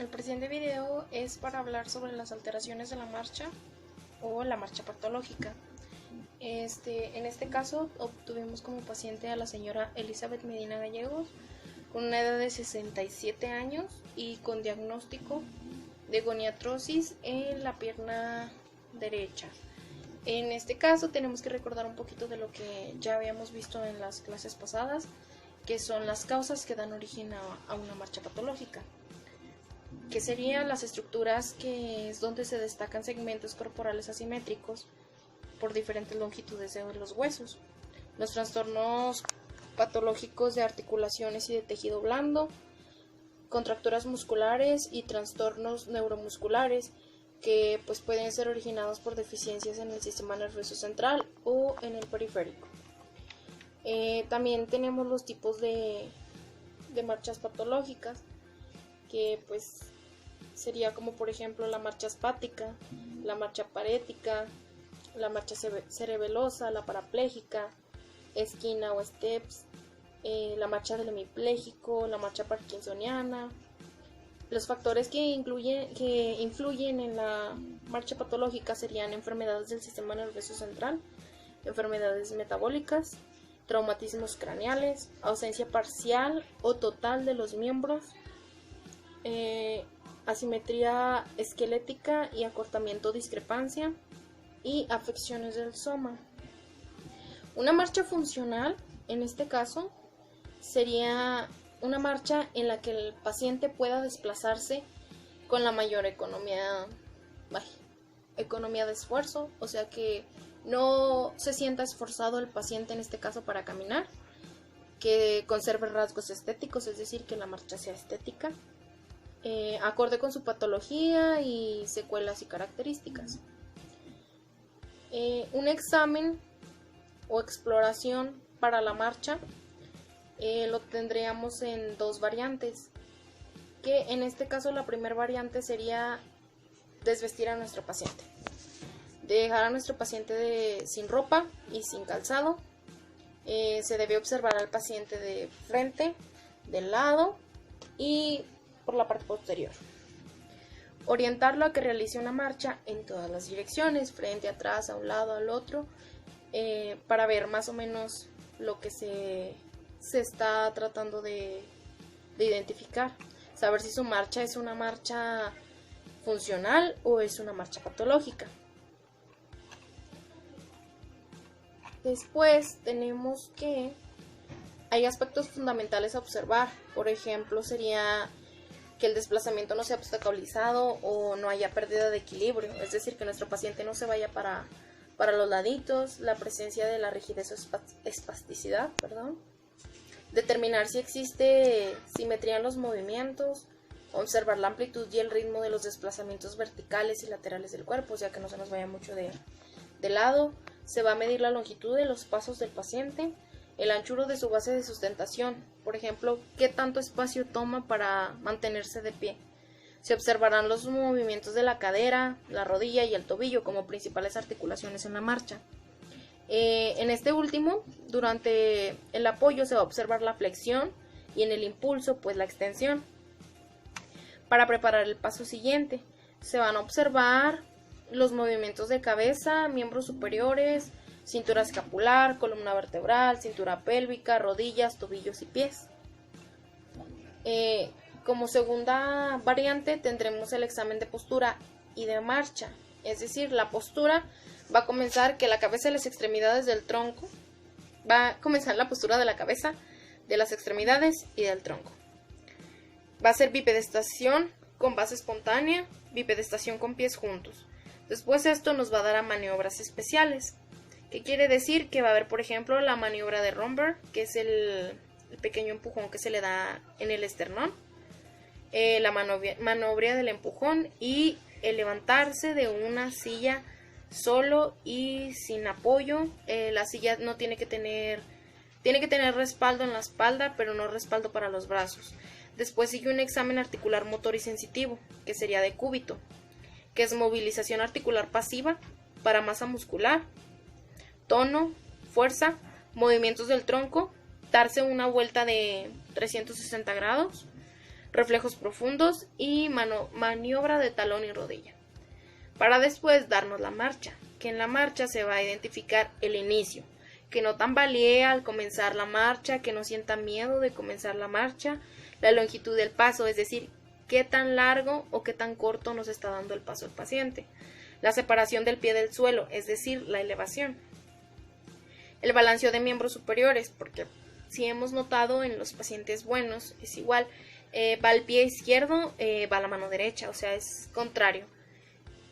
El presente video es para hablar sobre las alteraciones de la marcha o la marcha patológica. En este caso obtuvimos como paciente a la señora Elizabeth Medina Gallegos con una edad de 67 años y con diagnóstico de goniartrosis en la pierna derecha. En este caso tenemos que recordar un poquito de lo que ya habíamos visto en las clases pasadas, que son las causas que dan origen a una marcha patológica, que serían las estructuras que es donde se destacan segmentos corporales asimétricos por diferentes longitudes de los huesos, los trastornos patológicos de articulaciones y de tejido blando, contracturas musculares y trastornos neuromusculares que pueden ser originados por deficiencias en el sistema nervioso central o en el periférico. También tenemos los tipos de marchas patológicas, que sería como por ejemplo la marcha espática, la marcha parética, la marcha cerebelosa, la parapléjica, esquina o steps, la marcha del hemipléjico, la marcha parkinsoniana. Los factores que influyen en la marcha patológica serían enfermedades del sistema nervioso central, enfermedades metabólicas, traumatismos craneales, ausencia parcial o total de los miembros, asimetría esquelética y acortamiento o discrepancia, y afecciones del soma. Una marcha funcional, en este caso, sería una marcha en la que el paciente pueda desplazarse con la mayor economía de esfuerzo, o sea que no se sienta esforzado el paciente en este caso para caminar, que conserve rasgos estéticos, es decir, que la marcha sea estética, acorde con su patología y secuelas y características. Un examen o exploración para la marcha lo tendríamos en dos variantes, que en este caso la primera variante sería desvestir a nuestro paciente, dejar a nuestro paciente sin ropa y sin calzado. Se debe observar al paciente de frente, del lado y por la parte posterior. Orientarlo a que realice una marcha en todas las direcciones, frente, atrás, a un lado, al otro, para ver más o menos lo que se está tratando de identificar, saber si su marcha es una marcha funcional o es una marcha patológica. Después tenemos que hay aspectos fundamentales a observar. Por ejemplo, sería que el desplazamiento no sea obstaculizado o no haya pérdida de equilibrio, es decir, que nuestro paciente no se vaya para los laditos, la presencia de la rigidez o espasticidad, determinar si existe simetría en los movimientos, observar la amplitud y el ritmo de los desplazamientos verticales y laterales del cuerpo, o sea que no se nos vaya mucho de lado. Se va a medir la longitud de los pasos del paciente, el anchura de su base de sustentación, por ejemplo, qué tanto espacio toma para mantenerse de pie. Se observarán los movimientos de la cadera, la rodilla y el tobillo como principales articulaciones en la marcha. En este último, durante el apoyo se va a observar la flexión y en el impulso, la extensión. Para preparar el paso siguiente, se van a observar los movimientos de cabeza, miembros superiores, cintura escapular, columna vertebral, cintura pélvica, rodillas, tobillos y pies. Como segunda variante tendremos el examen de postura y de marcha, es decir, la postura va a comenzar que la cabeza y las extremidades del tronco, va a comenzar la postura de la cabeza, de las extremidades y del tronco. Va a ser bipedestación con base espontánea, bipedestación con pies juntos. Después esto nos va a dar a maniobras especiales. ¿Qué quiere decir? Que va a haber, por ejemplo, la maniobra de Romberg, que es el pequeño empujón que se le da en el esternón, la maniobra del empujón y el levantarse de una silla solo y sin apoyo. La silla no tiene que tener respaldo en la espalda, pero no respaldo para los brazos. Después sigue un examen articular motor y sensitivo, que sería de cúbito, que es movilización articular pasiva para masa muscular, tono, fuerza, movimientos del tronco, darse una vuelta de 360 grados, reflejos profundos y maniobra de talón y rodilla, para después darnos la marcha, que en la marcha se va a identificar el inicio, que no tambalee al comenzar la marcha, que no sienta miedo de comenzar la marcha, la longitud del paso, es decir, qué tan largo o qué tan corto nos está dando el paso el paciente, la separación del pie del suelo, es decir, la elevación, el balanceo de miembros superiores, porque si hemos notado en los pacientes buenos es igual, va el pie izquierdo, va la mano derecha, o sea, es contrario,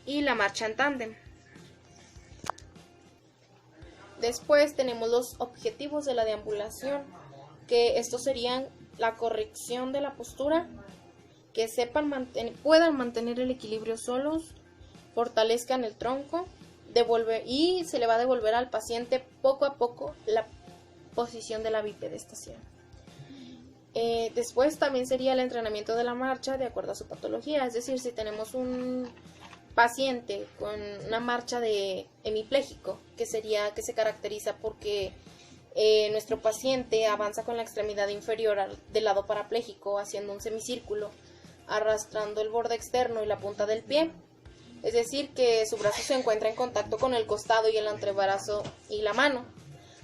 y la marcha en tándem. Después tenemos los objetivos de la deambulación, que estos serían la corrección de la postura, que puedan mantener el equilibrio solos, fortalezcan el tronco, y se le va a devolver al paciente poco a poco la posición de la bipedestación. Después también sería el entrenamiento de la marcha de acuerdo a su patología, es decir, si tenemos un paciente con una marcha de hemipléjico, que se caracteriza porque nuestro paciente avanza con la extremidad inferior del lado parapléjico haciendo un semicírculo, arrastrando el borde externo y la punta del pie, es decir, que su brazo se encuentra en contacto con el costado y el antebrazo y la mano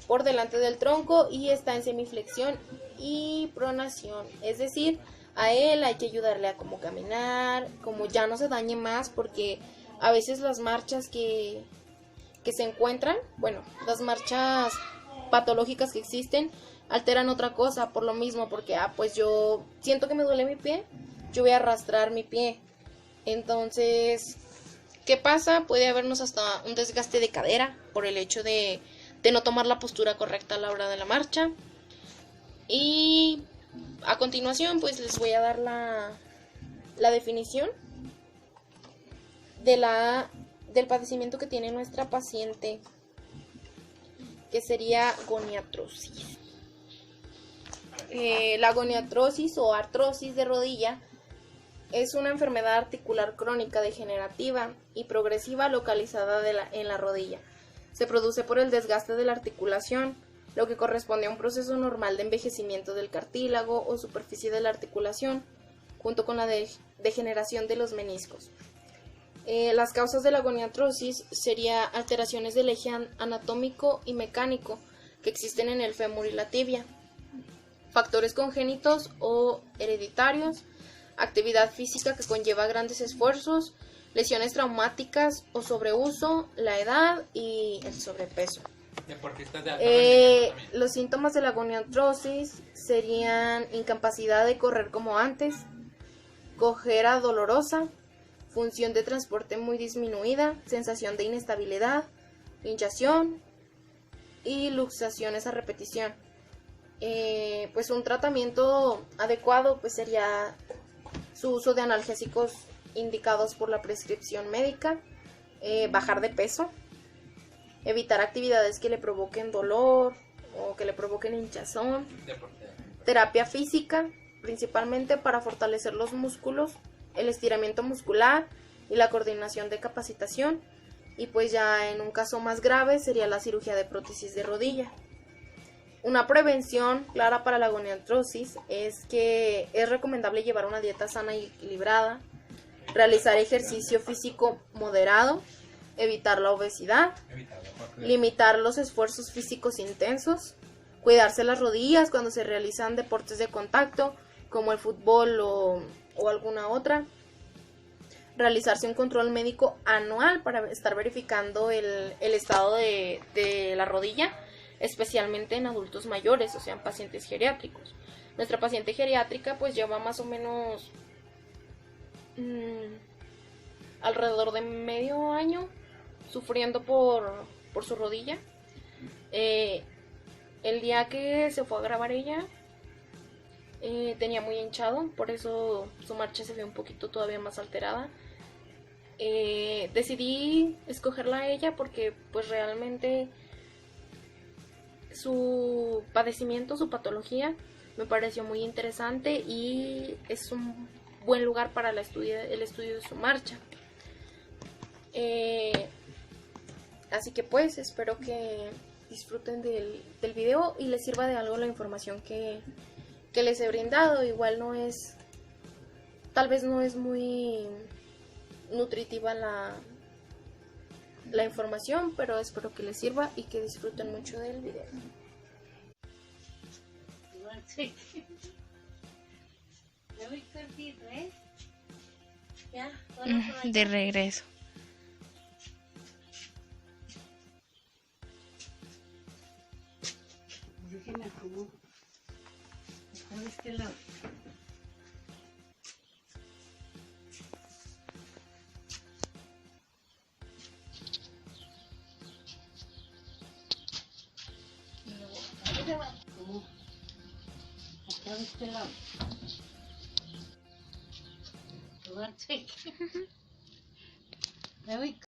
por delante del tronco y está en semiflexión y pronación, es decir, a él hay que ayudarle a cómo caminar, como ya no se dañe más, porque a veces las marchas que se encuentran, las marchas patológicas que existen, alteran otra cosa por lo mismo, porque pues yo siento que me duele mi pie, yo voy a arrastrar mi pie. Entonces, ¿qué pasa? Puede habernos hasta un desgaste de cadera por el hecho de no tomar la postura correcta a la hora de la marcha. Y a continuación pues les voy a dar la definición del padecimiento que tiene nuestra paciente, que sería goniartrosis. La goniartrosis o artrosis de rodilla es una enfermedad articular crónica degenerativa y progresiva localizada en la rodilla. Se produce por el desgaste de la articulación, lo que corresponde a un proceso normal de envejecimiento del cartílago o superficie de la articulación, junto con la degeneración de los meniscos. Las causas de la goniartrosis serían alteraciones del eje anatómico y mecánico que existen en el fémur y la tibia, factores congénitos o hereditarios, actividad física que conlleva grandes esfuerzos, lesiones traumáticas o sobreuso, la edad y el sobrepeso. Los síntomas de la goniartrosis serían incapacidad de correr como antes, cojera dolorosa, función de transporte muy disminuida, sensación de inestabilidad, hinchazón y luxaciones a repetición. Pues un tratamiento adecuado pues sería su uso de analgésicos indicados por la prescripción médica, bajar de peso, evitar actividades que le provoquen dolor o que le provoquen hinchazón, terapia física, principalmente para fortalecer los músculos, el estiramiento muscular y la coordinación de capacitación, y pues ya en un caso más grave sería la cirugía de prótesis de rodilla. Una prevención clara para la goniartrosis es que es recomendable llevar una dieta sana y equilibrada, realizar ejercicio físico moderado, evitar la obesidad, limitar los esfuerzos físicos intensos, cuidarse las rodillas cuando se realizan deportes de contacto como el fútbol o alguna otra, realizarse un control médico anual para estar verificando el estado de la rodilla, especialmente en adultos mayores, o sea, en pacientes geriátricos. Nuestra paciente geriátrica pues lleva más o menos alrededor de medio año sufriendo por su rodilla. El día que se fue a grabar ella tenía muy hinchado, por eso su marcha se ve un poquito todavía más alterada. Decidí escogerla a ella porque pues realmente su padecimiento, su patología me pareció muy interesante y es un buen lugar para el estudio de su marcha. Así que pues espero que disfruten del video y les sirva de algo la información que les he brindado. Igual no es tal vez no es muy nutritiva la información, pero espero que les sirva y que disfruten mucho del video. Sí. Ya voy perdido, ¿eh? Ya, De regreso. Déjenme acomodo. Está de este lado. Como acá de este lado. Sí. Me voy